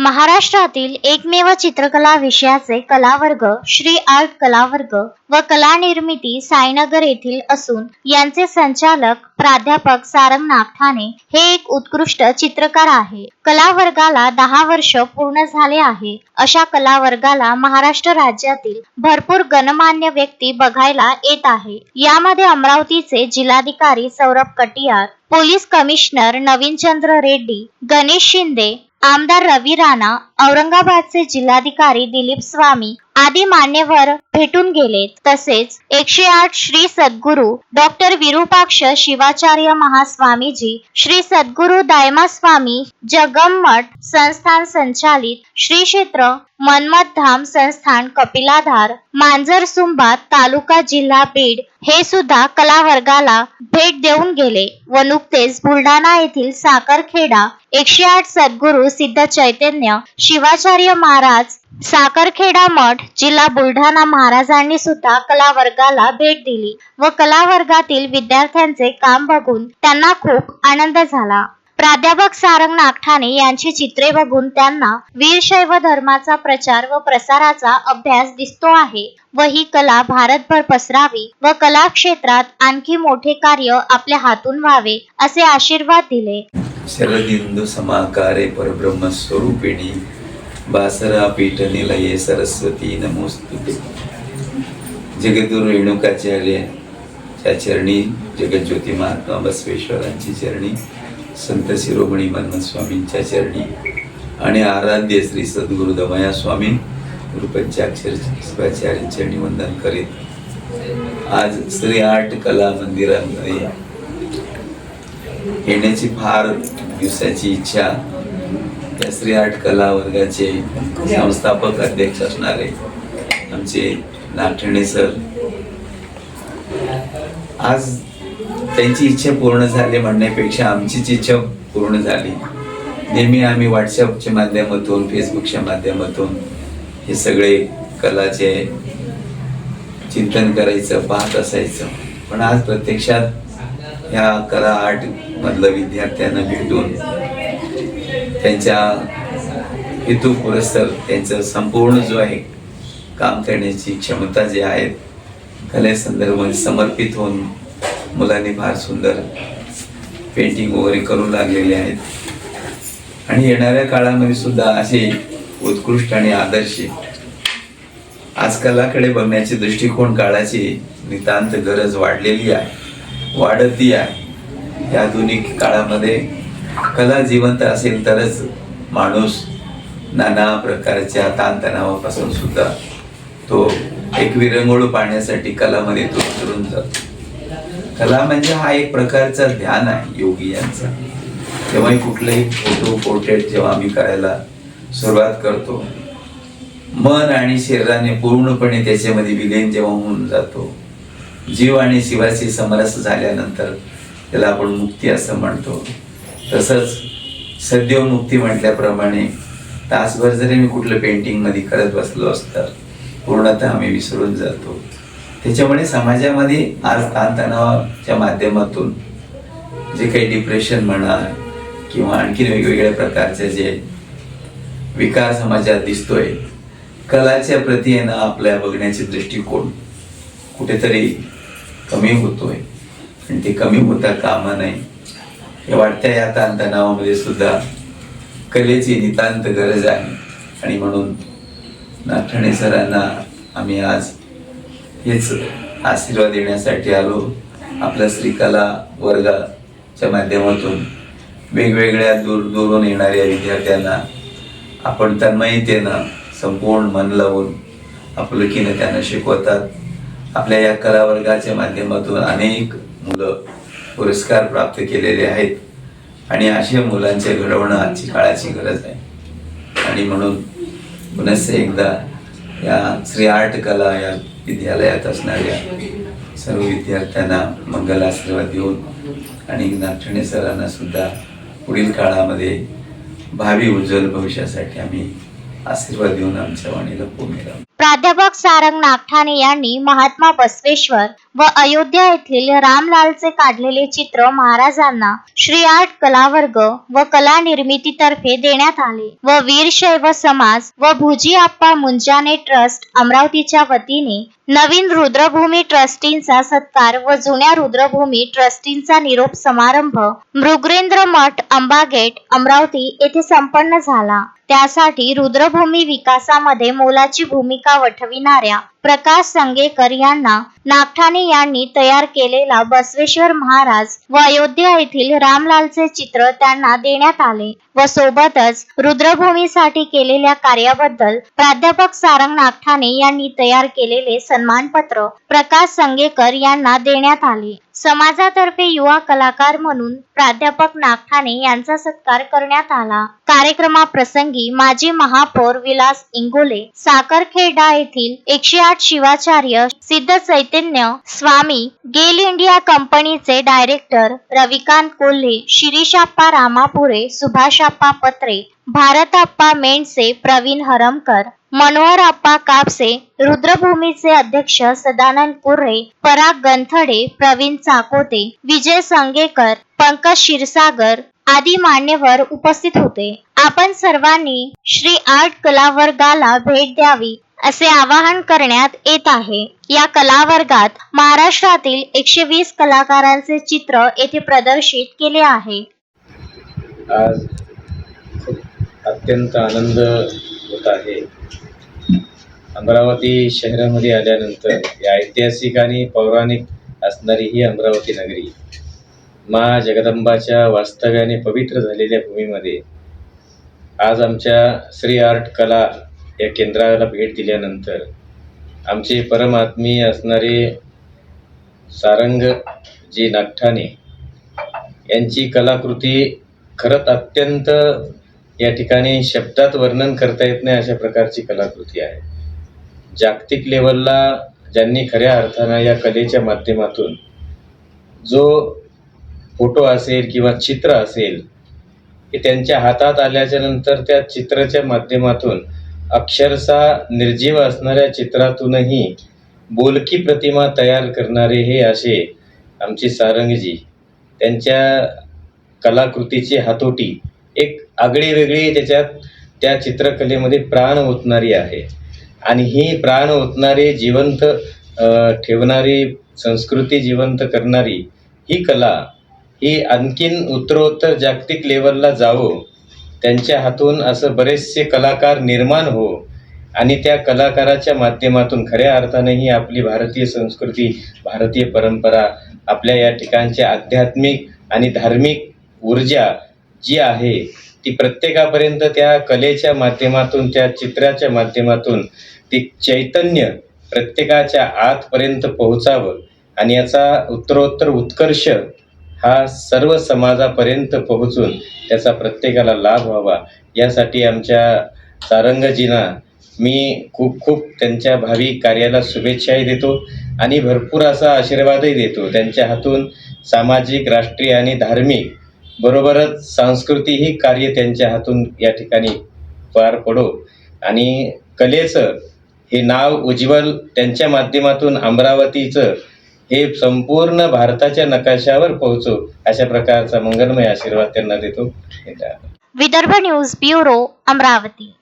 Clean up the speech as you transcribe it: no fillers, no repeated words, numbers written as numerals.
महाराष्ट्रातील एकमेव चित्रकला विषयाचे कलावर्ग श्री आर्ट कलावर्ग व कला निर्मिती साईनगर येथील असून यांचे संचालक प्राध्यापक सारंग नागठाणे हे एक उत्कृष्ट चित्रकार आहे। कला वर्गाला 10 वर्ष पूर्ण झाले आहे। अशा कला वर्गाला महाराष्ट्र राज्यातील भरपूर गणमान्य व्यक्ती बघायला येत आहे। यामध्ये अमरावतीचे जिल्हाधिकारी सौरभ कटियार, पोलीस कमिशनर नवीनचंद्र रेड्डी, गणेश शिंदे, आमदार रवी राणा, औरंगाबादचे जिल्हाधिकारी दिलीप स्वामी आदी मान्यवर भेटून गेले। तसेच 108 श्री सद्गुरू डॉक्टर विरूपाक्ष शिवाचार्य महास्वामीजी, श्री सद्गुरू दायमास्वामी जगमठ संस्थान संचालित श्री क्षेत्र मन्मथधाम संस्थान कपिलाधार, मांजरसुंबा तालुका जिल्हा बीड हे सुद्धा कला वर्गाला भेट देऊन गेले व नुकतेच बुलढाणा येथील साखरखेडा 108 सद्गुरू सिद्ध चैतन्य शिवाचार्य महाराज साखरखेडा मठ जिल्हा बुलढाणा महाराजांनी सुद्धा कला वर्गाला भेट दिली व कला वर्गातील विद्यार्थ्यांचे काम बघून त्यांना खूप आनंद झाला। प्राध्यापक सारंग नागठाणे यांची चित्रे बघून त्यांना वीरशैव धर्माचा प्रचार व प्रसाराचा अभ्यास दिसतो आहे व ही कला भारतभर पसरावी व कला क्षेत्रात आणखी मोठे कार्य आपल्या हातून व्हावे असे आशीर्वाद दिले। शरदिंदु समाकारे परब्रह्म स्वरूपिणी बासरा पीठ निलये सरस्वती नमोस्तुते। जगद्गुरु रेणुकाचार्याच्या चरणी, जगज्योती महात्मा बसवेश्वरांची चरणी, संत शिरोमणी मन्मथ स्वामींच्या चरणी आणि आराध्य श्री सद्गुरु दमया स्वामी गुरु पंचाक्षर शिवाचार्यांच्या चरणी वंदन करीत आज श्री आर्ट कला मंदिरामध्ये येण्याची फार दिवसाची इच्छा या श्री आर्ट कला वर्गाचे संस्थापक अध्यक्ष असणारे आमचे नागठाणे सर, आज त्यांची इच्छा पूर्ण झाली म्हणण्यापेक्षा आमचीच इच्छा पूर्ण झाली। नेहमी आम्ही व्हॉट्सअपच्या माध्यमातून, फेसबुकच्या माध्यमातून हे सगळे कलाचे चिंतन करायचं, पाहत असायचं, पण आज प्रत्यक्षात ह्या कला आर्ट मधल्या विद्यार्थ्यांना भेटून त्यांच्या हेतू पुरस्सर त्यांचं संपूर्ण जो आहे काम करण्याची क्षमता जे आहेत कलेसंदर्भात समर्पित होऊन मुलांनी फार सुंदर पेंटिंग वगैरे करू लागलेले आहेत आणि येणाऱ्या काळामध्ये सुद्धा असे उत्कृष्ट आणि आदर्श आज कलाकडे बघण्याचे दृष्टिकोन काळाची नितांत गरज वाढलेली आहे, वाढती आहे। या आधुनिक काळामध्ये कला जिवंत असेल तरच माणूस नाना प्रकारच्या ताणतणावापासून सुद्धा तो एक विरंगुळ पाहण्यासाठी कलामध्ये तो उतरून जातो। कला म्हणजे हा एक प्रकारचा ध्यान आहे योगी यांचा। जेव्हा कुठलाही फोटो पोर्ट्रेट जेव्हा आम्ही करायला सुरुवात करतो, मन आणि शरीराने पूर्णपणे त्याच्यामध्ये विलीन जेव्हा होऊन जातो, जीव आणि शिवाशी समरस झाल्यानंतर त्याला आपण मुक्ती असं म्हणतो। तसंच सद्योमुक्ती म्हटल्याप्रमाणे तासभर जरी मी कुठलं पेंटिंग मध्ये करत बसलो असतं पूर्णतः आम्ही विसरून जातो। त्याच्यामुळे समाजामध्ये आज ताणतणावाच्या माध्यमातून जे काही डिप्रेशन म्हणा किंवा आणखी वेगवेगळ्या प्रकारचे जे विकार समाजात दिसतोय, कलाच्या प्रती आहे ना आपल्या बघण्याचे दृष्टिकोन कुठेतरी कमी होतोय आणि ते कमी होता कामा नये। या वाढत्या या ताणतणावामध्ये सुद्धा कलेची नितांत गरज आहे आणि म्हणून नागठाणे सरांना आम्ही आज हेच आशीर्वाद देण्यासाठी आलो। आपल्या श्री कला वर्गाच्या माध्यमातून वेगवेगळ्या दूरून येणाऱ्या विद्यार्थ्यांना आपण तन्मयतेनं संपूर्ण मन लावून आपुलकीनं त्यांना शिकवतात। आपल्या या कला वर्गाच्या माध्यमातून अनेक मुलं पुरस्कार प्राप्त केलेले आहेत आणि अशा मुलांचे घडवणं आजची काळाची गरज आहे आणि म्हणून पुन्हा एकदा या श्री आर्ट कला या विद्यालयात असणाऱ्या सर्व विद्यार्थ्यांना मंगल आशीर्वाद देऊन आणि नागठाणे सरांना सुद्धा पुढील काळामध्ये भावी उज्ज्वल भविष्यासाठी आम्ही आशीर्वाद देऊन आमच्या वाणीला पुमेला प्राध्यापक सारंग नागठाणे यांनी महात्मा बसवेश्वर व अयोध्या येथील रामलालचे काढलेले चित्र महाराजांना श्री आर्ट कलावर्ग व कला निर्मिती तर्फे देण्यात आले व वीरशैव समाज व भुजी आप्पा मुंजाने ट्रस्ट अमरावतीच्या वतीने नवीन रुद्रभूमी ट्रस्टींचा सत्कार व जुन्या रुद्रभूमी ट्रस्टींचा निरोप समारंभ मृगेंद्र मठ अंबागेट अमरावती येथे संपन्न झाला। त्यासाठी रुद्रभूमी विकासामध्ये मोलाची भूमिका वठविणाऱ्या प्रकाश संगेकर यांना नागठाणे यांनी तयार केलेला बसवेश्वर महाराज व अयोध्या येथील रामलालचे चित्र त्यांना देण्यात आले व सोबतच रुद्रभूमीसाठी केलेल्या कार्याबद्दल प्राध्यापक सारंग नागठाणे यांनी तयार केलेले सन्मानपत्र प्रकाश संगेकर यांना देण्यात आले। समाजातर्फे युवा कलाकार म्हणून प्राध्यापक नागठाणे यांचा सत्कार करण्यात आला। कार्यक्रमाप्रसंगी माजी महापौर विलास इंगोले, साखरखेडा येथील 108 शिवाचार्य सिद्ध चैतन्य स्वामी, गेल इंडिया कंपनीचे डायरेक्टर रविकांत कोल्हे, शिरीषाप्पा रामापुरे, सुभाषाप्पा पत्रे, भारताप्पा मेंडसे, प्रवीण हरमकर, मनोहर आप्पा कापसे, रुद्रभूमीचे अध्यक्ष सदानंद कुर्रे, पराग गंथडे, प्रवीण चाकोते, विजय संगेकर, पंकज क्षीरसागर आदी मान्यवर उपस्थित होते। आपण सर्वांनी श्री आर्ट कलावर्गाला भेट द्यावी असे आवाहन करण्यात येत आहे। या कलावर्गात महाराष्ट्रातील 120 कलाकारांचे चित्र येथे प्रदर्शित केले आहे। आज अत्यंत आनंद होत आहे। अमरावती शहरामध्ये आल्यानंतर या ऐतिहासिक आणि पौराणिक असणारी ही अमरावती नगरी माँ जगदंबाच्या वास्तव्याने पवित्र झालेल्या भूमीमध्ये आज आमच्या श्री आर्ट कला या केंद्राला भेट दिल्यानंतर आमचे परमात्मीय असणारे सारंगजी नागठाणे यांची कलाकृती खरंच अत्यंत या ठिकाणी शब्दात वर्णन करता येत नाही अशा प्रकारची कलाकृती आहे। जागतिक लेवलला ज्यांनी खऱ्या अर्थानं या कलेच्या माध्यमातून जो फोटो असेल किंवा चित्र असेल की त्यांच्या हातात आल्याच्या नंतर त्या चित्राच्या माध्यमातून अक्षरशः निर्जीव असणाऱ्या चित्रातूनही बोलकी प्रतिमा तयार करणारे हे असे आमचे सारंगजी, त्यांच्या कलाकृतीची हातोटी एक आगळी वेगळी त्याच्यात त्या चित्रकलेमध्ये प्राण ओतणारी आहे आणि ही प्राण ओतणारी जिवंत ठेवणारी संस्कृती जिवंत करणारी ही कला ही आणखीन उत्तरोत्तर जागतिक लेवलला जावो, त्यांच्या हातून असं बरेचसे कलाकार निर्माण हो आणि त्या कलाकाराच्या माध्यमातून खऱ्या अर्थाने ही आपली भारतीय संस्कृती, भारतीय परंपरा, आपल्या या ठिकाणच्या आध्यात्मिक आणि धार्मिक ऊर्जा जी आहे ती प्रत्येकापर्यंत त्या कलेच्या माध्यमातून, त्या चित्राच्या माध्यमातून ती चैतन्य प्रत्येकाच्या आतपर्यंत पोहोचावं आणि याचा उत्तरोत्तर उत्कर्ष हा सर्व समाजापर्यंत पोहोचून त्याचा प्रत्येकाला लाभ व्हावा यासाठी आमच्या सारंगजींना मी खूप खूप त्यांच्या भावी कार्याला शुभेच्छाही देतो आणि भरपूर असा आशीर्वादही देतो। त्यांच्या हातून सामाजिक, राष्ट्रीय आणि धार्मिक बरोबरच सांस्कृतिकही कार्य त्यांच्या हातून या ठिकाणी पार पडो आणि कलेचं हे नाव उज्ज्वल त्यांच्या माध्यमातून अमरावतीचं हे संपूर्ण भारताच्या नकाशावर पोहोचो अशा प्रकारचा मंगलमय आशीर्वाद त्यांना देतो। Vidarbha news bureau, Amravati.